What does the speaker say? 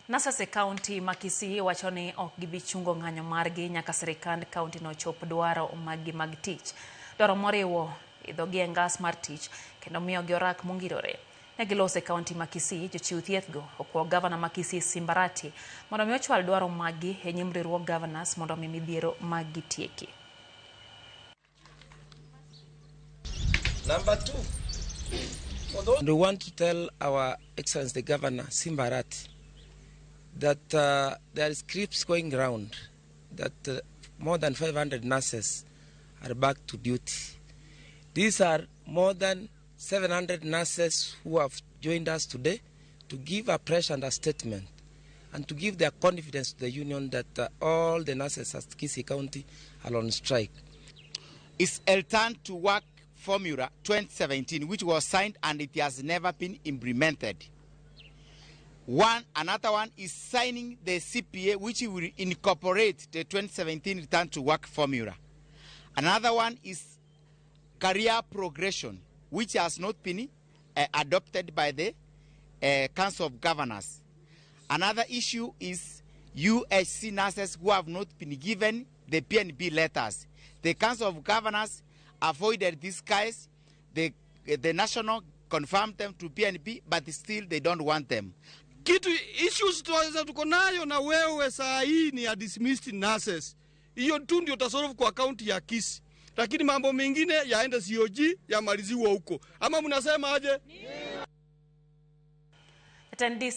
Nasase kaonti ma Kisii wacho ni ok gibi chungo ng'anyo margi nyaka sirikand kaonti no chop dwaro maggi mag tich. Dwaro moriwo idhogi e ngas mar tich kendo miyogi orak mongirore. Ne gilose kaonti ma Kisii, jochiw thieth go okwayo gavana ma Kisii Simbarati mondo mi ochwal dwaro maggi e nyim riwruog governors mondo mi midhiero maggi tieki. Number 2. We want to tell our Excellency the Governor Simbarati that there is scripts going around that more than 500 nurses are back to duty. These are more than 700 nurses who have joined us today to give a press and a statement and to give their confidence to the union that all the nurses at Kisii County are on strike. It's a return to work formula 2017, which was signed and it has never been implemented. Another one is signing the CPA, which will incorporate the 2017 return to work formula. Another one is career progression, which has not been adopted by the Council of Governors. Another issue is UHC nurses who have not been given the PNB letters. The Council of Governors avoided this case. The national confirmed them to PNB, but still they don't want them. Kitu issues tuko nayo na wewe saa hii ni ya dismissed nurses. Hiyo tu ndio tasolve kwa kaunti ya Kisii. Lakini mambo mengine yaenda COG yamaliziwa huko. Ama mnasema aje? Attendee